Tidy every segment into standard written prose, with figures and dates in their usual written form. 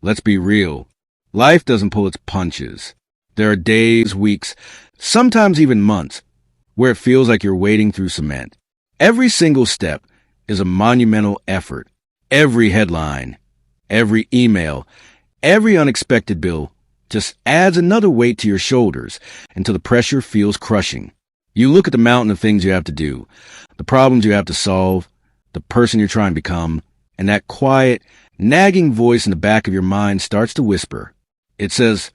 Let's be real. Life doesn't pull its punches. There are days, weeks, sometimes even months, where it feels like you're wading through cement. Every single step is a monumental effort. Every headline, every email, every unexpected bill just adds another weight to your shoulders until the pressure feels crushing. You look at the mountain of things you have to do, the problems you have to solve, the person you're trying to become, and that quiet, nagging voice in the back of your mind starts to whisper. It says,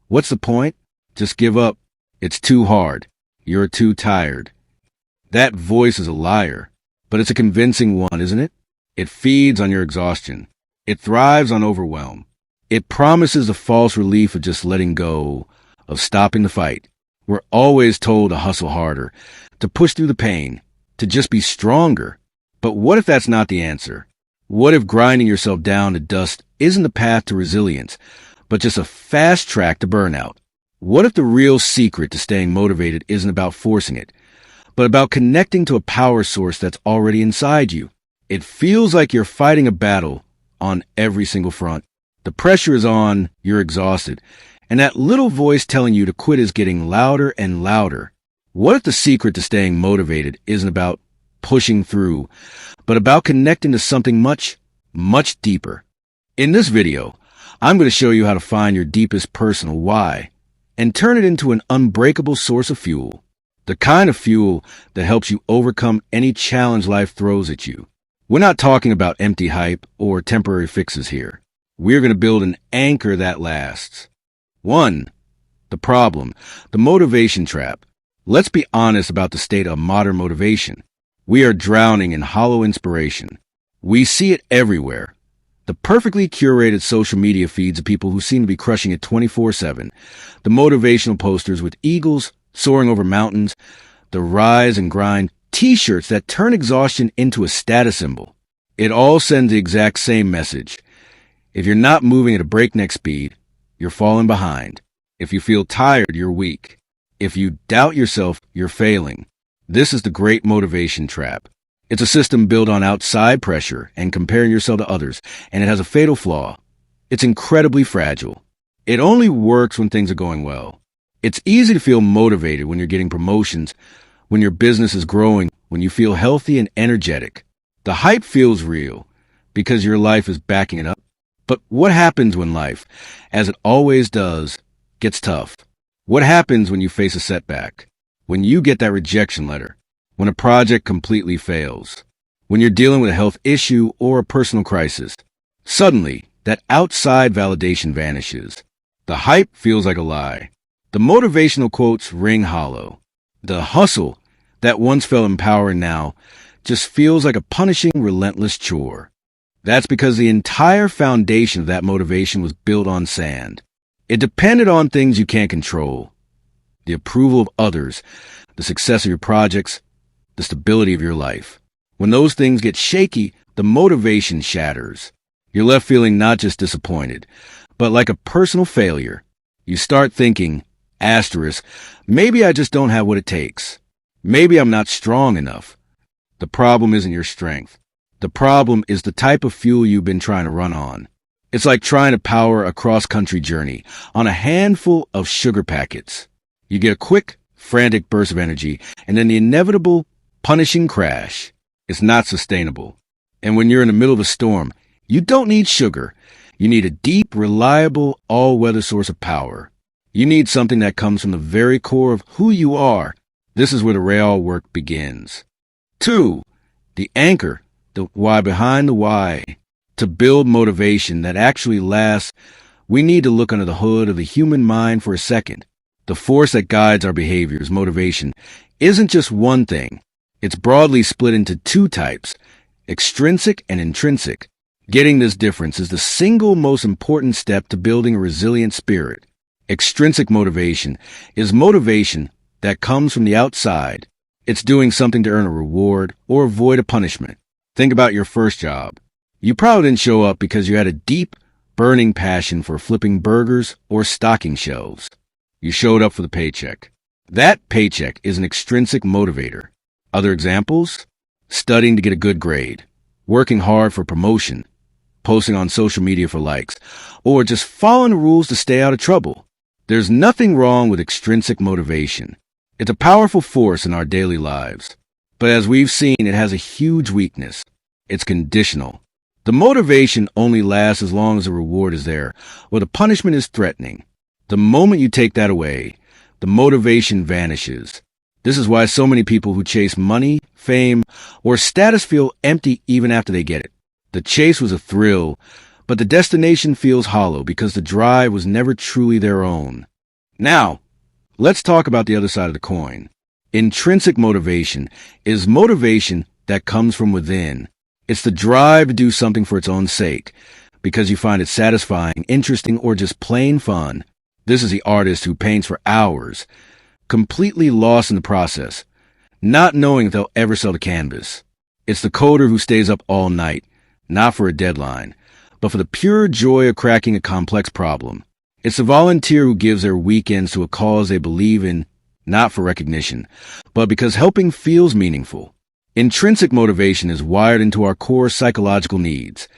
"What's the point? Just give up. It's too hard. You're too tired." That voice is a liar, but it's a convincing one, isn't it? It feeds on your exhaustion. It thrives on overwhelm. It promises a false relief of just letting go, of stopping the fight. We're always told to hustle harder, to push through the pain, to just be stronger. But what if that's not the answer? What if grinding yourself down to dust isn't the path to resilience, but just a fast track to burnout? What if the real secret to staying motivated isn't about forcing it, but about connecting to a power source that's already inside you? It feels like you're fighting a battle on every single front. The pressure is on, you're exhausted, and that little voice telling you to quit is getting louder and louder. What if the secret to staying motivated isn't about pushing through, but about connecting to something much, much deeper? In this video, I'm going to show you how to find your deepest personal why and turn it into an unbreakable source of fuel. The kind of fuel that helps you overcome any challenge life throws at you. We're not talking about empty hype or temporary fixes here. We're going to build an anchor that lasts. 1. The problem, the motivation trap. Let's be honest about the state of modern motivation. We are drowning in hollow inspiration. We see it everywhere. The perfectly curated social media feeds of people who seem to be crushing it 24/7. The motivational posters with eagles soaring over mountains. The rise and grind t-shirts that turn exhaustion into a status symbol. It all sends the exact same message. If you're not moving at a breakneck speed, you're falling behind. If you feel tired, you're weak. If you doubt yourself, you're failing. This is the great motivation trap. It's a system built on outside pressure and comparing yourself to others, and it has a fatal flaw. It's incredibly fragile. It only works when things are going well. It's easy to feel motivated when you're getting promotions, when your business is growing, when you feel healthy and energetic. The hype feels real because your life is backing it up. But what happens when life, as it always does, gets tough? What happens when you face a setback? When you get that rejection letter? When a project completely fails? When you're dealing with a health issue or a personal crisis? Suddenly, that outside validation vanishes. The hype feels like a lie. The motivational quotes ring hollow. The hustle that once felt empowering now just feels like a punishing, relentless chore. That's because the entire foundation of that motivation was built on sand. It depended on things you can't control. The approval of others, the success of your projects, the stability of your life. When those things get shaky, the motivation shatters. You're left feeling not just disappointed, but like a personal failure. You start thinking, asterisk, maybe I just don't have what it takes. Maybe I'm not strong enough. The problem isn't your strength. The problem is the type of fuel you've been trying to run on. It's like trying to power a cross-country journey on a handful of sugar packets. You get a quick, frantic burst of energy, and then the inevitable, punishing crash. It's not sustainable. And when you're in the middle of a storm, you don't need sugar. You need a deep, reliable, all-weather source of power. You need something that comes from the very core of who you are. This is where the real work begins. 2. The anchor, the why behind the why. To build motivation that actually lasts, we need to look under the hood of the human mind for a second. The force that guides our behaviors, motivation, isn't just one thing. It's broadly split into 2 types, extrinsic and intrinsic. Getting this difference is the single most important step to building a resilient spirit. Extrinsic motivation is motivation that comes from the outside. It's doing something to earn a reward or avoid a punishment. Think about your first job. You probably didn't show up because you had a deep, burning passion for flipping burgers or stocking shelves. You showed up for the paycheck. That paycheck is an extrinsic motivator. Other examples? Studying to get a good grade, working hard for promotion, posting on social media for likes, or just following the rules to stay out of trouble. There's nothing wrong with extrinsic motivation. It's a powerful force in our daily lives. But as we've seen, it has a huge weakness. It's conditional. The motivation only lasts as long as the reward is there, or the punishment is threatening. The moment you take that away, the motivation vanishes. This is why so many people who chase money, fame, or status feel empty even after they get it. The chase was a thrill, but the destination feels hollow because the drive was never truly their own. Now, let's talk about the other side of the coin. Intrinsic motivation is motivation that comes from within. It's the drive to do something for its own sake, because you find it satisfying, interesting, or just plain fun. This is the artist who paints for hours, completely lost in the process, not knowing if they'll ever sell the canvas. It's the coder who stays up all night, not for a deadline, but for the pure joy of cracking a complex problem. It's the volunteer who gives their weekends to a cause they believe in, not for recognition, but because helping feels meaningful. Intrinsic motivation is wired into our core psychological needs.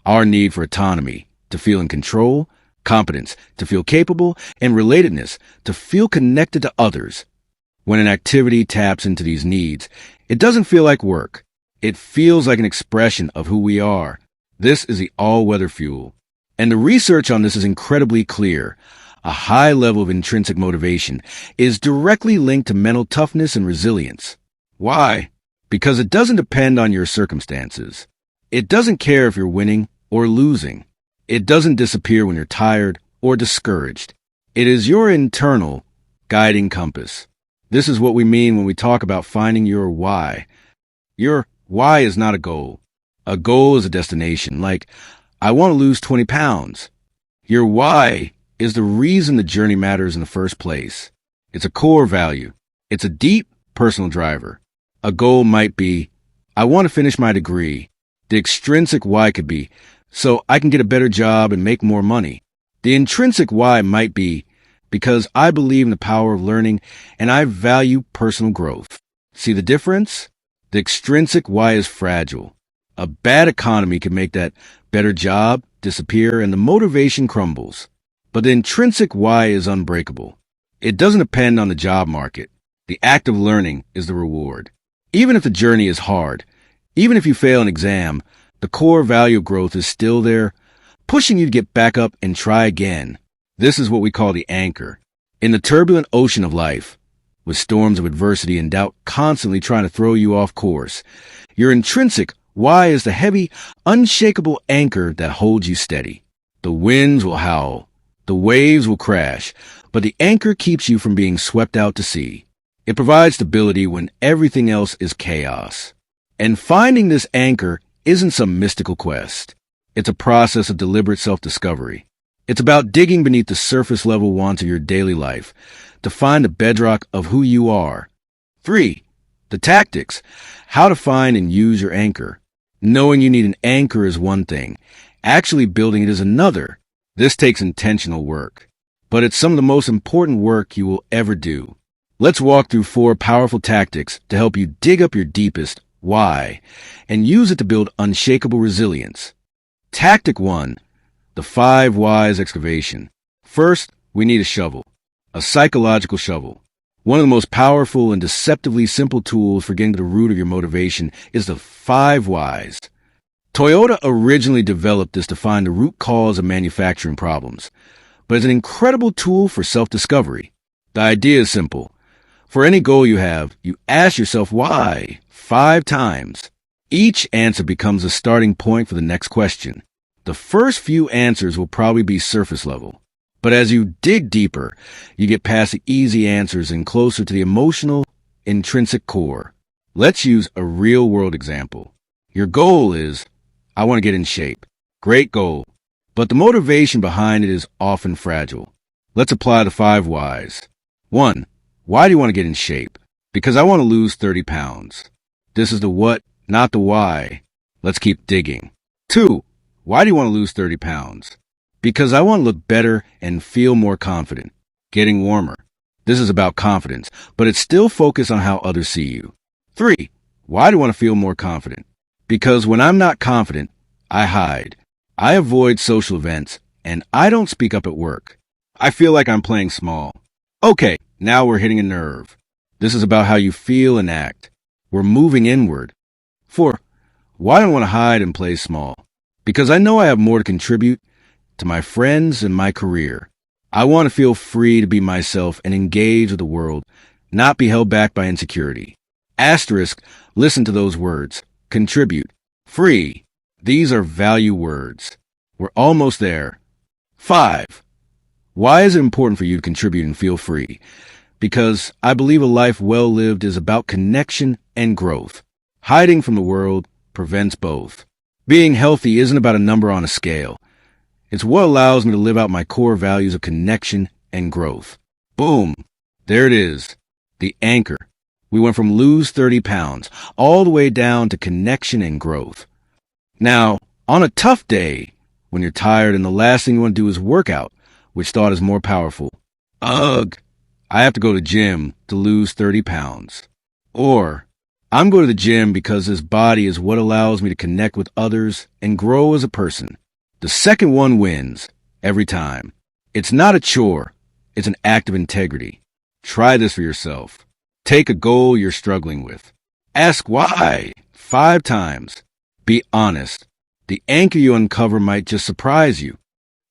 Our need for autonomy, to feel in control, competence, to feel capable, and relatedness, to feel connected to others. When an activity taps into these needs, it doesn't feel like work. It feels like an expression of who we are. This is the all-weather fuel. And the research on this is incredibly clear. A high level of intrinsic motivation is directly linked to mental toughness and resilience. Why? Because it doesn't depend on your circumstances. It doesn't care if you're winning or losing. It doesn't disappear when you're tired or discouraged. It is your internal guiding compass. This is what we mean when we talk about finding your why. Your why is not a goal. A goal is a destination, like, I want to lose 20 pounds. Your why is the reason the journey matters in the first place. It's a core value. It's a deep personal driver. A goal might be, I want to finish my degree. The extrinsic why could be, so I can get a better job and make more money. The intrinsic why might be, because I believe in the power of learning and I value personal growth. See the difference? The extrinsic why is fragile. A bad economy can make that better job disappear and the motivation crumbles. But the intrinsic why is unbreakable. It doesn't depend on the job market. The act of learning is the reward. Even if the journey is hard, even if you fail an exam, the core value of growth is still there, pushing you to get back up and try again. This is what we call the anchor. In the turbulent ocean of life, with storms of adversity and doubt constantly trying to throw you off course, your intrinsic why is the heavy, unshakable anchor that holds you steady. The winds will howl, the waves will crash, but the anchor keeps you from being swept out to sea. It provides stability when everything else is chaos. And finding this anchor isn't some mystical quest. It's a process of deliberate self-discovery. It's about digging beneath the surface-level wants of your daily life to find the bedrock of who you are. 3. The tactics. How to find and use your anchor. Knowing you need an anchor is one thing. Actually building it is another. This takes intentional work. But it's some of the most important work you will ever do. Let's walk through 4 powerful tactics to help you dig up your deepest why and use it to build unshakable resilience. Tactic 1. The 5 whys excavation. First, we need a shovel. A psychological shovel. One of the most powerful and deceptively simple tools for getting to the root of your motivation is the 5 whys. Toyota originally developed this to find the root cause of manufacturing problems, but it's an incredible tool for self-discovery. The idea is simple. For any goal you have, you ask yourself why 5 times. Each answer becomes a starting point for the next question. The first few answers will probably be surface level, but as you dig deeper, you get past the easy answers and closer to the emotional, intrinsic core. Let's use a real-world example. Your goal is, I want to get in shape. Great goal, but the motivation behind it is often fragile. Let's apply the 5 whys. 1. Why do you want to get in shape? Because I want to lose 30 pounds. This is the what, not the why. Let's keep digging. 2. Why do you want to lose 30 pounds? Because I want to look better and feel more confident. Getting warmer. This is about confidence, but it's still focused on how others see you. 3. Why do I want to feel more confident? Because when I'm not confident, I hide. I avoid social events, and I don't speak up at work. I feel like I'm playing small. Okay, now we're hitting a nerve. This is about how you feel and act. We're moving inward. 4. Why do I want to hide and play small? Because I know I have more to contribute to my friends and my career. I want to feel free to be myself and engage with the world, not be held back by insecurity. Asterisk, listen to those words. Contribute. Free. These are value words. We're almost there. 5. Why is it important for you to contribute and feel free? Because I believe a life well lived is about connection and growth. Hiding from the world prevents both. Being healthy isn't about a number on a scale. It's what allows me to live out my core values of connection and growth. Boom. There it is. The anchor. We went from lose 30 pounds all the way down to connection and growth. Now, on a tough day, when you're tired and the last thing you want to do is work out, which thought is more powerful? Ugh, I have to go to the gym to lose 30 pounds. Or, I'm going to the gym because this body is what allows me to connect with others and grow as a person. The second one wins every time. It's not a chore. It's an act of integrity. Try this for yourself. Take a goal you're struggling with. Ask why 5 times. Be honest. The anchor you uncover might just surprise you.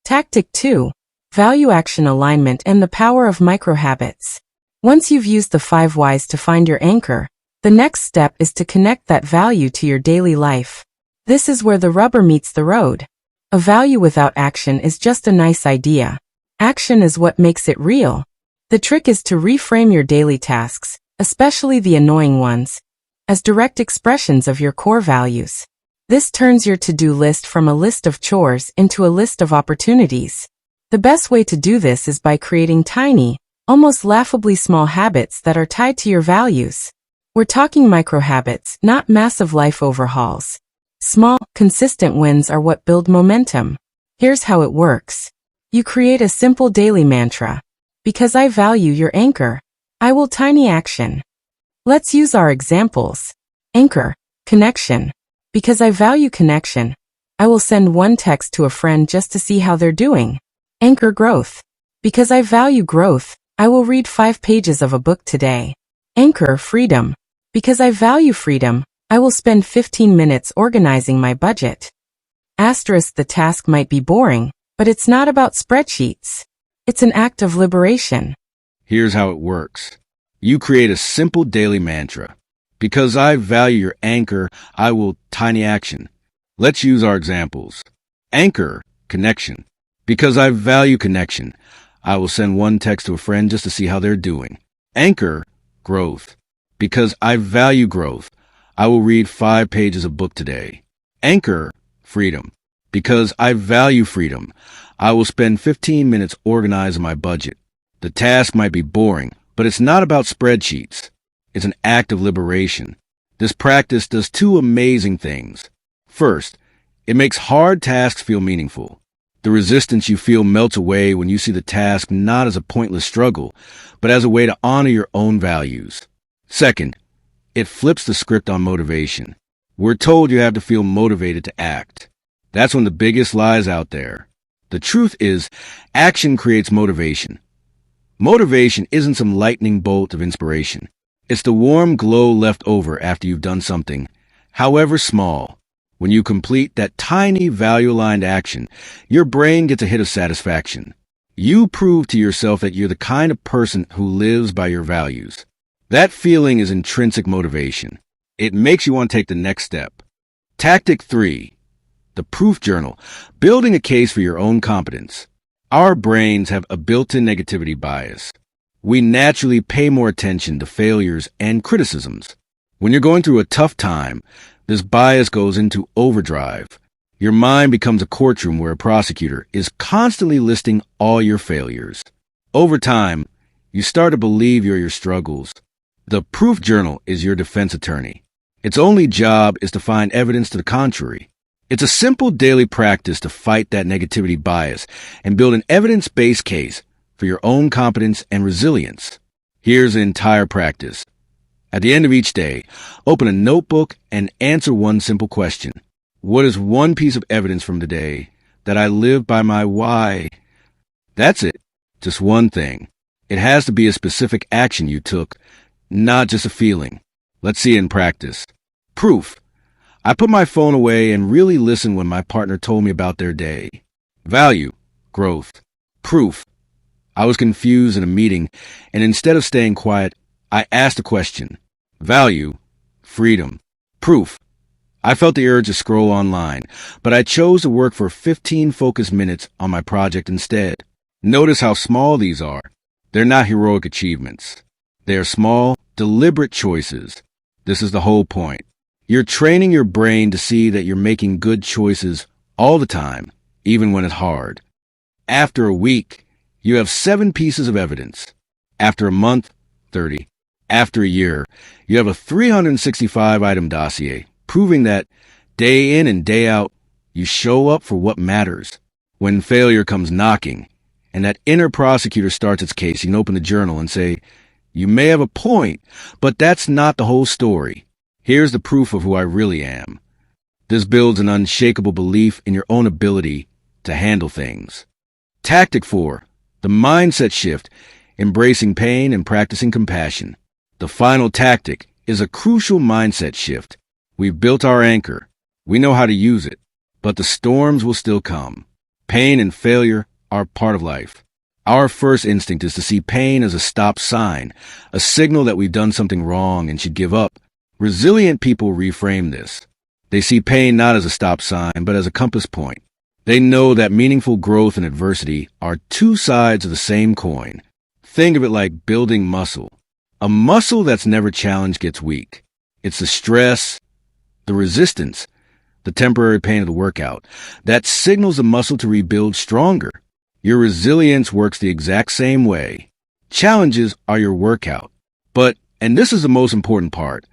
Tactic 2. Value action alignment and the power of microhabits. Once you've used the 5 whys to find your anchor, the next step is to connect that value to your daily life. This is where the rubber meets the road. A value without action is just a nice idea. Action is what makes it real. The trick is to reframe your daily tasks, especially the annoying ones, as direct expressions of your core values. This turns your to-do list from a list of chores into a list of opportunities. The best way to do this is by creating tiny, almost laughably small habits that are tied to your values. We're talking micro habits, not massive life overhauls. Small, consistent wins are what build momentum. Here's how it works. You create a simple daily mantra. Because I value your anchor, I will tiny action. Let's use our examples. Anchor, connection. Because I value connection, I will send one text to a friend just to see how they're doing. Anchor growth. Because I value growth, I will read 5 pages of a book today. Anchor freedom. Because I value freedom, I will spend 15 minutes organizing my budget. Asterisk, the task might be boring, but it's not about spreadsheets. It's an act of liberation. Here's how it works. You create a simple daily mantra. Because I value your anchor, I will tiny action. Let's use our examples. Anchor, connection. Because I value connection, I will send one text to a friend just to see how they're doing. Anchor, growth. Because I value growth, I will read 5 pages of book today. Anchor, freedom. Because I value freedom, I will spend 15 minutes organizing my budget. The task might be boring, but it's not about spreadsheets. It's an act of liberation. This practice does 2 amazing things. First, it makes hard tasks feel meaningful. The resistance you feel melts away when you see the task not as a pointless struggle, but as a way to honor your own values. Second, it flips the script on motivation. We're told you have to feel motivated to act. That's one of the biggest lies out there. The truth is, action creates motivation. Motivation isn't some lightning bolt of inspiration. It's the warm glow left over after you've done something, however small. When you complete that tiny value-aligned action, your brain gets a hit of satisfaction. You prove to yourself that you're the kind of person who lives by your values. That feeling is intrinsic motivation. It makes you want to take the next step. Tactic 3. The proof journal. Building a case for your own competence. Our brains have a built-in negativity bias. We naturally pay more attention to failures and criticisms. When you're going through a tough time, this bias goes into overdrive. Your mind becomes a courtroom where a prosecutor is constantly listing all your failures. Over time, you start to believe you're your struggles. The proof journal is your defense attorney. Its only job is to find evidence to the contrary. It's a simple daily practice to fight that negativity bias and build an evidence-based case for your own competence and resilience. Here's the entire practice. At the end of each day, open a notebook and answer one simple question. What is one piece of evidence from today that I live by my why. That's it. Just one thing. It has to be a specific action you took, not just a feeling. Let's see it in practice. Proof. I put my phone away and really listened when my partner told me about their day. Value. Growth. Proof. I was confused in a meeting, and instead of staying quiet, I asked a question. Value. Freedom. Proof. I felt the urge to scroll online, but I chose to work for 15 focused minutes on my project instead. Notice how small these are. They're not heroic achievements. They are small, deliberate choices. This is the whole point. You're training your brain to see that you're making good choices all the time, even when it's hard. After a week, you have 7 pieces of evidence. After a month, 30. After a year, you have a 365-item dossier, proving that day in and day out, you show up for what matters. When failure comes knocking, and that inner prosecutor starts its case, you can open the journal and say, you may have a point, but that's not the whole story. Here's the proof of who I really am. This builds an unshakable belief in your own ability to handle things. Tactic 4. The mindset shift, embracing pain and practicing compassion. The final tactic is a crucial mindset shift. We've built our anchor. We know how to use it, but the storms will still come. Pain and failure are part of life. Our first instinct is to see pain as a stop sign, a signal that we've done something wrong and should give up. Resilient people reframe this. They see pain not as a stop sign, but as a compass point. They know that meaningful growth and adversity are 2 sides of the same coin. Think of it like building muscle. A muscle that's never challenged gets weak. It's the stress, the resistance, the temporary pain of the workout that signals the muscle to rebuild stronger. Your resilience works the exact same way. Challenges are your workout. But, and this is the most important part,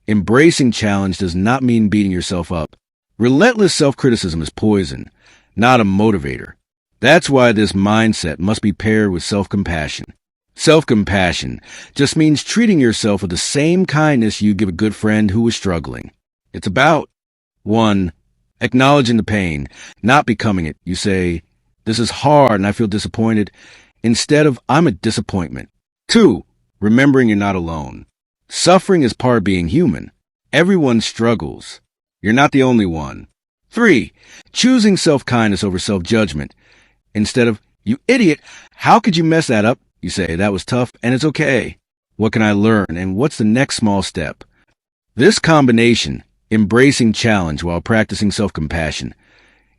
embracing challenge does not mean beating yourself up. Relentless self-criticism is poison, not a motivator. That's why this mindset must be paired with self-compassion. Self-compassion just means treating yourself with the same kindness you give a good friend who is struggling. It's about 1. Acknowledging the pain, not becoming it. You say, this is hard and I feel disappointed, instead of I'm a disappointment. 2. Remembering you're not alone. Suffering is part of being human. Everyone struggles. You're not the only one. 3. Choosing self-kindness over self-judgment. Instead of, you idiot, how could you mess that up? You say, that was tough and it's okay. What can I learn and what's the next small step? This combination, embracing challenge while practicing self-compassion,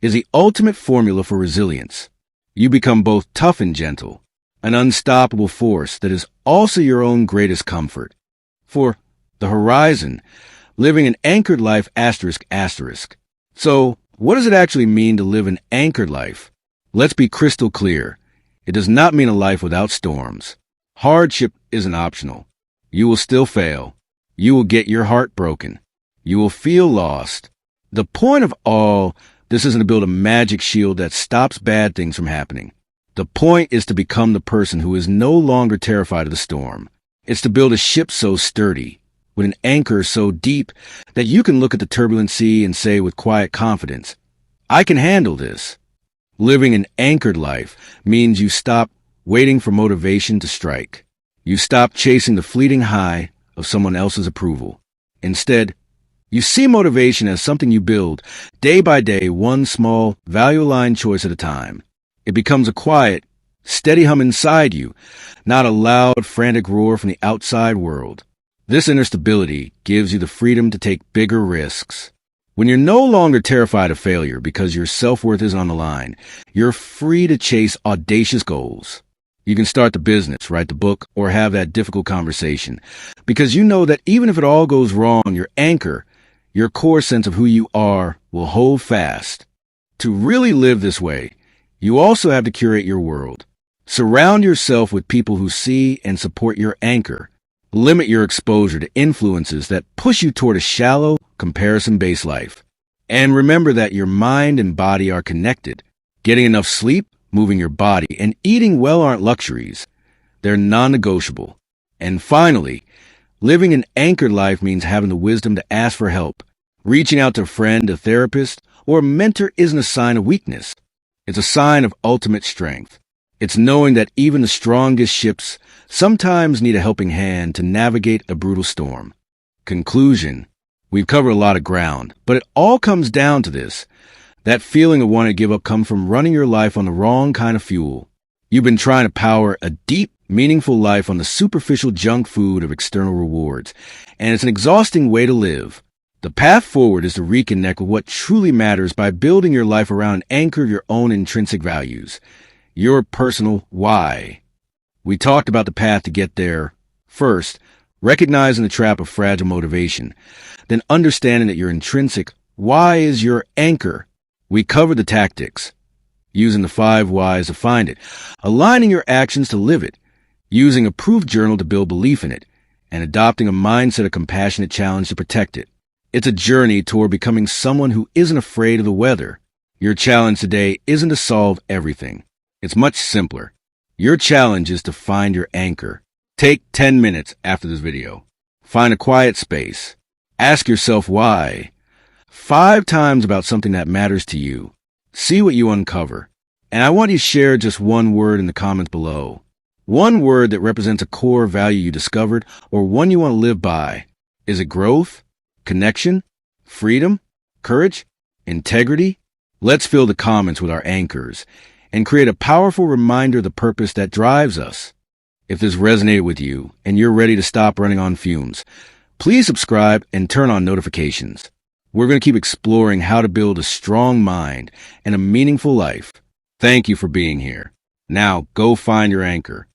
is the ultimate formula for resilience. You become both tough and gentle, an unstoppable force that is also your own greatest comfort. For the horizon, living an anchored life ***. So, what does it actually mean to live an anchored life? Let's be crystal clear. It does not mean a life without storms. Hardship isn't optional. You will still fail. You will get your heart broken. You will feel lost. The point of all this isn't to build a magic shield that stops bad things from happening. The point is to become the person who is no longer terrified of the storm. It's to build a ship so sturdy, with an anchor so deep, that you can look at the turbulent sea and say with quiet confidence, I can handle this. Living an anchored life means you stop waiting for motivation to strike. You stop chasing the fleeting high of someone else's approval. Instead, you see motivation as something you build day by day, one small, value-aligned choice at a time. It becomes a quiet, steady hum inside you, not a loud, frantic roar from the outside world. This inner stability gives you the freedom to take bigger risks. When you're no longer terrified of failure because your self-worth is on the line, you're free to chase audacious goals. You can start the business, write the book, or have that difficult conversation because you know that even if it all goes wrong, your anchor, your core sense of who you are, will hold fast. To really live this way, you also have to curate your world. Surround yourself with people who see and support your anchor. Limit your exposure to influences that push you toward a shallow, comparison-based life. And remember that your mind and body are connected. Getting enough sleep, moving your body, and eating well aren't luxuries. They're non-negotiable. And finally, living an anchored life means having the wisdom to ask for help. Reaching out to a friend, a therapist, or a mentor isn't a sign of weakness. It's a sign of ultimate strength. It's knowing that even the strongest ships sometimes need a helping hand to navigate a brutal storm. Conclusion. We've covered a lot of ground, but it all comes down to this. That feeling of wanting to give up comes from running your life on the wrong kind of fuel. You've been trying to power a deep, meaningful life on the superficial junk food of external rewards, and it's an exhausting way to live. The path forward is to reconnect with what truly matters by building your life around an anchor of your own intrinsic values, your personal why. We talked about the path to get there. First, recognizing the trap of fragile motivation, then understanding that your intrinsic why is your anchor. We covered the tactics, using the 5 whys to find it, aligning your actions to live it, using a proof journal to build belief in it, and adopting a mindset of compassionate challenge to protect it. It's a journey toward becoming someone who isn't afraid of the weather. Your challenge today isn't to solve everything. It's much simpler. Your challenge is to find your anchor. Take 10 minutes after this video. Find a quiet space. Ask yourself why. 5 times about something that matters to you. See what you uncover. And I want you to share just one word in the comments below. One word that represents a core value you discovered or one you want to live by. Is it growth? Connection? Freedom? Courage? Integrity? Let's fill the comments with our anchors and create a powerful reminder of the purpose that drives us. If this resonated with you and you're ready to stop running on fumes, please subscribe and turn on notifications. We're going to keep exploring how to build a strong mind and a meaningful life. Thank you for being here. Now go find your anchor